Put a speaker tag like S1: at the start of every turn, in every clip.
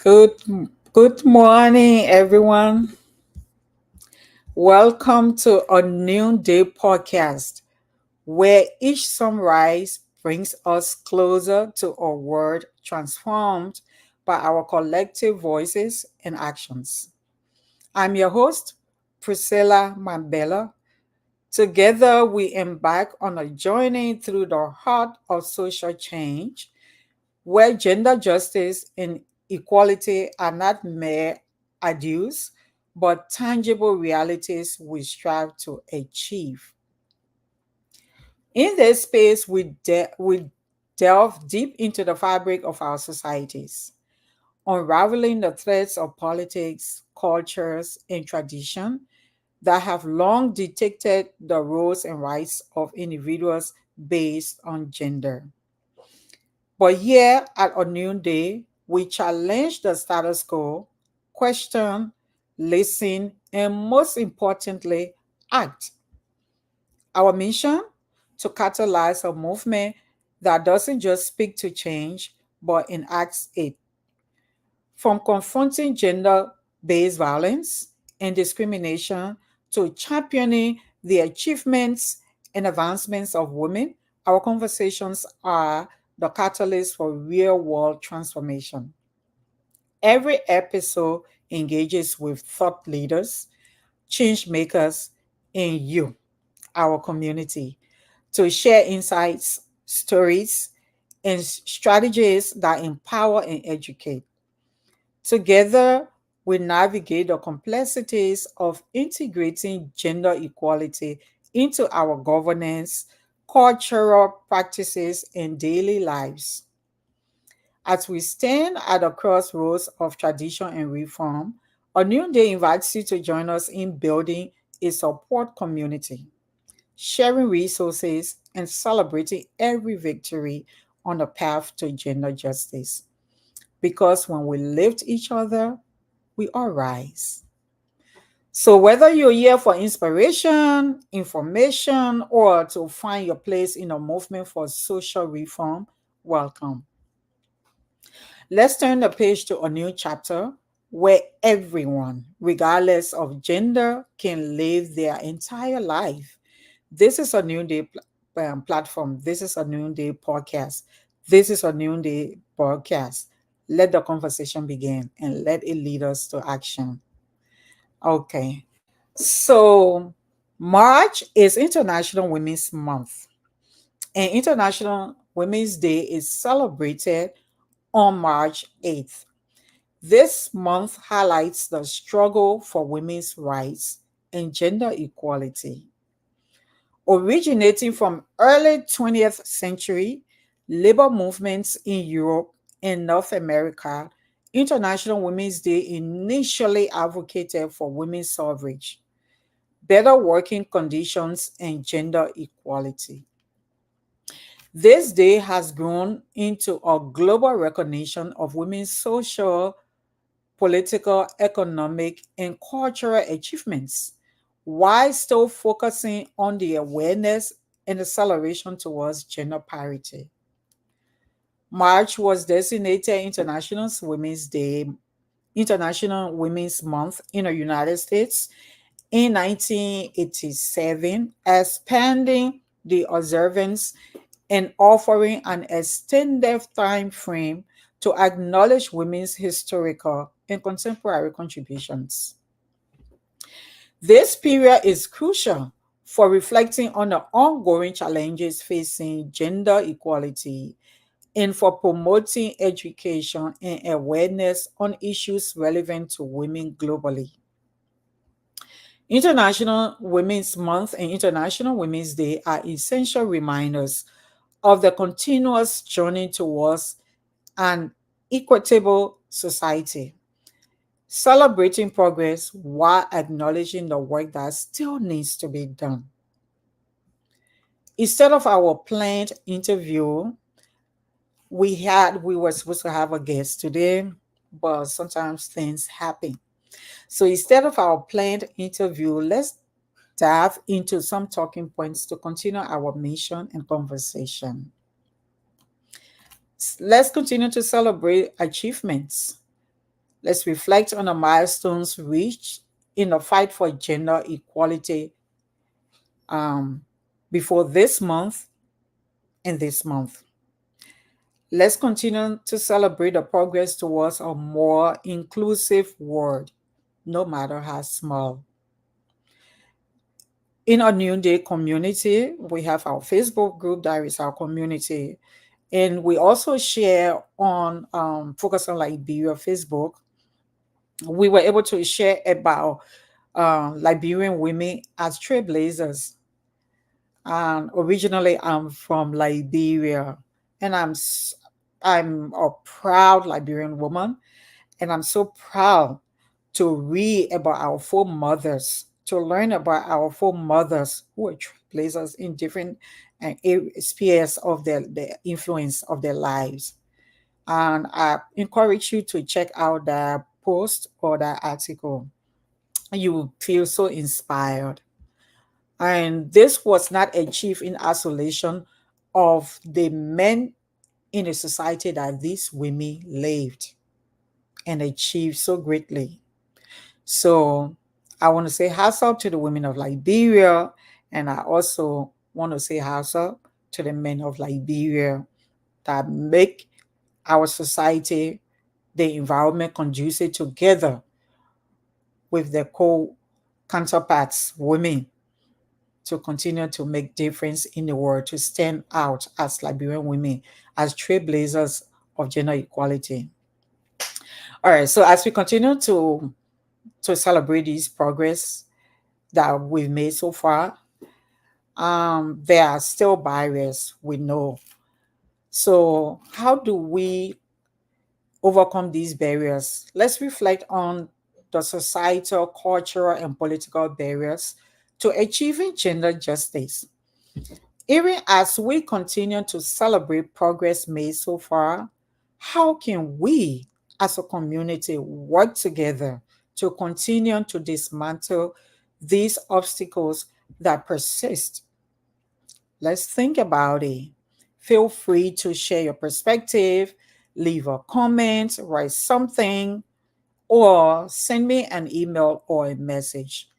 S1: Good, good morning, everyone. Welcome to a new day podcast where each sunrise brings us closer to a world transformed by our collective voices and actions. I'm your host, Priscilla Mambella. Together, we embark on a journey through the heart of social change where gender justice and equality are not mere ideals, but tangible realities we strive to achieve. In this space, we delve deep into the fabric of our societies, unraveling the threads of politics, cultures, and tradition that have long dictated the roles and rights of individuals based on gender. But here at A New Day, we challenge the status quo, question, listen, and most importantly, act. Our mission? To catalyze a movement that doesn't just speak to change, but enacts it. From confronting gender based violence and discrimination to championing the achievements and advancements of women, our conversations are the catalyst for real world transformation. Every episode engages with thought leaders, change makers, and you, our community, to share insights, stories, and strategies that empower and educate. Together, we navigate the complexities of integrating gender equality into our governance, cultural practices, and daily lives. As we stand at the crossroads of tradition and reform, A New Day invites you to join us in building a support community, sharing resources, and celebrating every victory on the path to gender justice. Because when we lift each other, we all rise. So, whether you're here for inspiration, information, or to find your place in a movement for social reform, welcome. Let's turn the page to a new chapter where everyone, regardless of gender, can live their entire life. This is a new day platform. This is a new day podcast. This is a new day podcast. Let the conversation begin and let it lead us to action. Okay. So, March is International Women's Month, and International Women's Day is celebrated on March 8th. This month highlights the struggle for women's rights and gender equality. Originating from early 20th century labor movements in Europe and North America, International Women's Day initially advocated for women's suffrage, better working conditions, and gender equality. This day has grown into a global recognition of women's social, political, economic, and cultural achievements, while still focusing on the awareness and acceleration towards gender parity. March was designated International Women's Month in the United States in 1987, expanding the observance and offering an extended time frame to acknowledge women's historical and contemporary contributions. This period is crucial for reflecting on the ongoing challenges facing gender equality and for promoting education and awareness on issues relevant to women globally. International Women's Month and International Women's Day are essential reminders of the continuous journey towards an equitable society, celebrating progress while acknowledging the work that still needs to be done. Instead of our planned interview, we were supposed to have a guest today, but sometimes things happen. So instead of our planned interview, let's dive into some talking points to continue our mission and conversation. Let's continue to celebrate achievements. Let's reflect on the milestones reached in the fight for gender equality um, before this month and this month. Let's continue to celebrate the progress towards a more inclusive world, no matter how small. In our New Day community, we have our Facebook group that is our community. And we also share on Focus on Liberia Facebook. We were able to share about Liberian women as trailblazers. And originally, I'm from Liberia, and I'm a proud Liberian woman, and I'm so proud to read about our foremothers, to learn about our foremothers who were trailblazers in different spheres of the influence of their lives. And I encourage you to check out that post or that article. You will feel so inspired. And this was not achieved in isolation of the men in the society that these women lived and achieved so greatly. So I want to say hats off to the women of Liberia, and I also want to say hats off to the men of Liberia that make our society, the environment conducive together with their co-counterparts, women, to continue to make difference in the world, to stand out as Liberian women, as trailblazers of gender equality. All right, so as we continue to celebrate this progress that we've made so far, there are still barriers, we know. So how do we overcome these barriers? Let's reflect on the societal, cultural, and political barriers to achieving gender justice. Even as we continue to celebrate progress made so far, how can we as a community work together to continue to dismantle these obstacles that persist? Let's think about it. Feel free to share your perspective, leave a comment, write something, or send me an email or a message.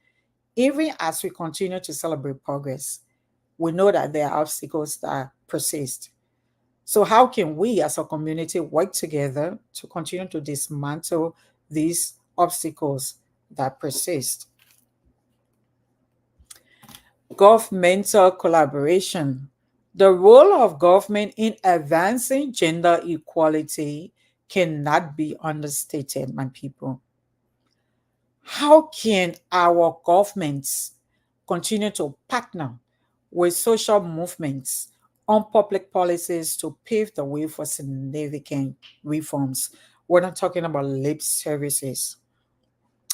S1: Even as we continue to celebrate progress, we know that there are obstacles that persist. So, how can we as a community work together to continue to dismantle these obstacles that persist? Governmental collaboration. The role of government in advancing gender equality cannot be understated, my people. How can our governments continue to partner with social movements on public policies to pave the way for significant reforms? We're not talking about lip services.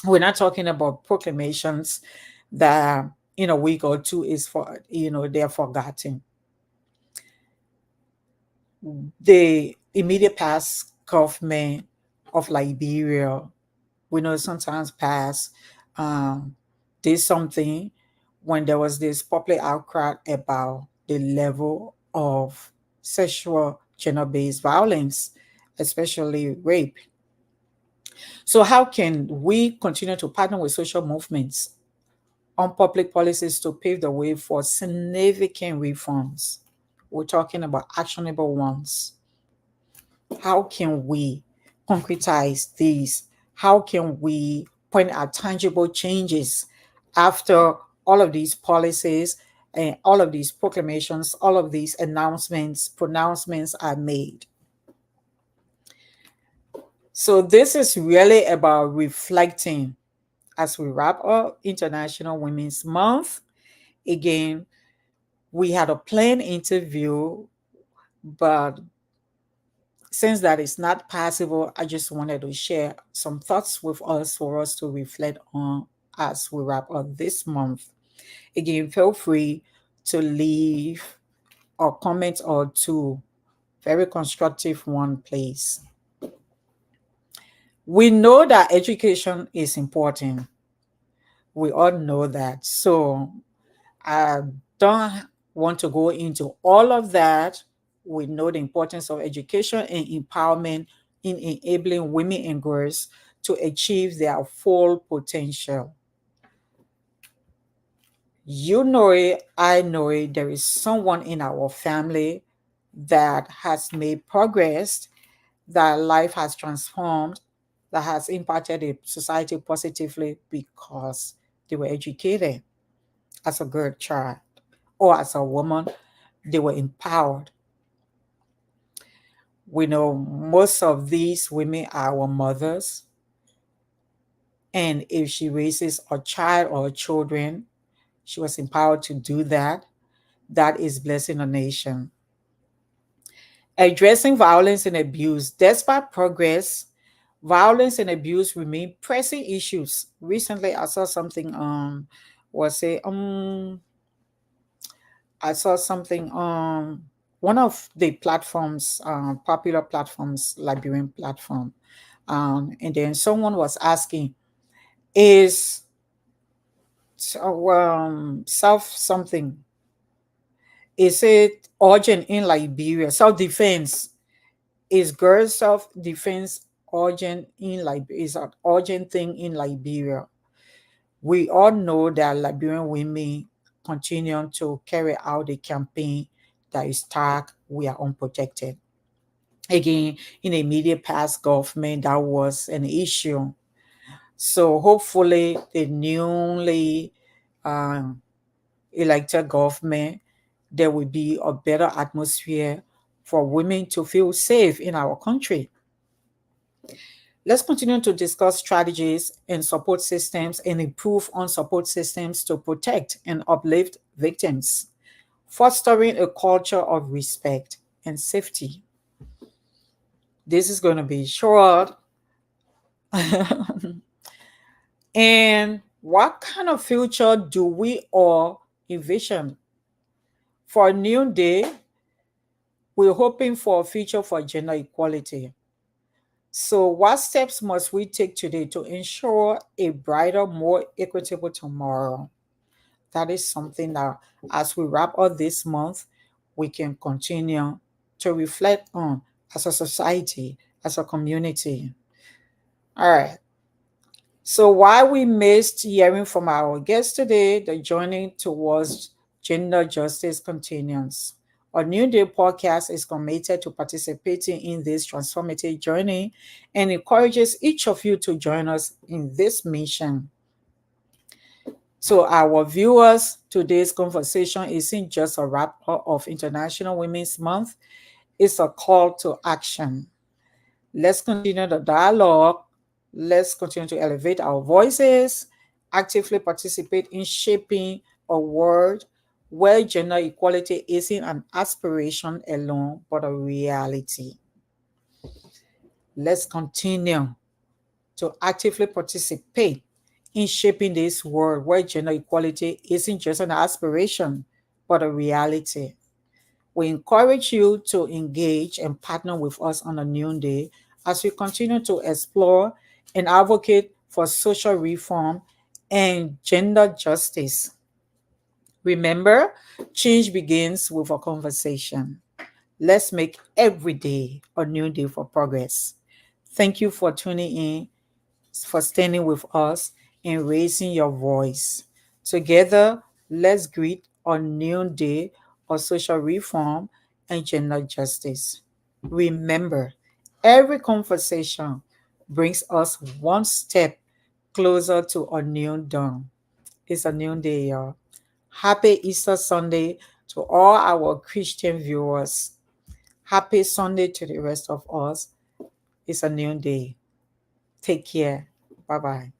S1: We're not talking about proclamations that in a week or two is for they're forgotten. The immediate past government of Liberia, we know sometimes past did something when there was this public outcry about the level of sexual gender-based violence, especially rape. So how can we continue to partner with social movements on public policies to pave the way for significant reforms? We're talking about actionable ones. How can we concretize these? How can we point out tangible changes after all of these policies and all of these proclamations, all of these pronouncements are made? So, this is really about reflecting as we wrap up International Women's Month. Again, we had a planned interview, but since that is not possible, I just wanted to share some thoughts with us for us to reflect on as we wrap up this month. Again, feel free to leave a comment or two, very constructive one, please. We know that education is important. We all know that. So I don't want to go into all of that. We know the importance of education and empowerment in enabling women and girls to achieve their full potential. You know it, I know it, there is someone in our family that has made progress, that life has transformed, that has impacted the society positively because they were educated as a girl child or as a woman, they were empowered. We know most of these women are our mothers, and if she raises a child or children, she was empowered to do that. That is blessing a nation. Addressing violence and abuse. Despite progress, violence and abuse remain pressing issues. Recently, I saw something was say I saw something on one of the platforms, popular platforms, Liberian platform, and then someone was asking, is self something? Is it urgent in Liberia? Self defense, is girl self defense urgent in Liberia? Is an urgent thing in Liberia? We all know that Liberian women continue to carry out the campaign that is tagged "We Are Unprotected." Again, in the immediate past government, that was an issue. So hopefully, the newly um, elected government, there will be a better atmosphere for women to feel safe in our country. Let's continue to discuss strategies and support systems and improve on support systems to protect and uplift victims, fostering a culture of respect and safety. This is going to be short. And what kind of future do we all envision? For a new day, we're hoping for a future for gender equality. So, what steps must we take today to ensure a brighter, more equitable tomorrow? That is something that, as we wrap up this month, we can continue to reflect on as a society, as a community. All right. So, while we missed hearing from our guests today, the journey towards gender justice continues. Our New Day podcast is committed to participating in this transformative journey and encourages each of you to join us in this mission. So, our viewers, today's conversation isn't just a wrap up of International Women's Month, it's a call to action. Let's continue the dialogue. Let's continue to elevate our voices, actively participate in shaping a world where gender equality isn't an aspiration alone, but a reality. Let's continue to actively participate in shaping this world where gender equality isn't just an aspiration, but a reality. We encourage you to engage and partner with us on a new day as we continue to explore and advocate for social reform and gender justice. Remember, change begins with a conversation. Let's make every day a new day for progress. Thank you for tuning in, for standing with us and raising your voice. Together, let's greet a new day of social reform and gender justice. Remember, every conversation brings us one step closer to a new dawn. It's a new day, y'all. Happy Easter Sunday to all our Christian viewers. Happy Sunday to the rest of us. It's a new day. Take care. Bye bye.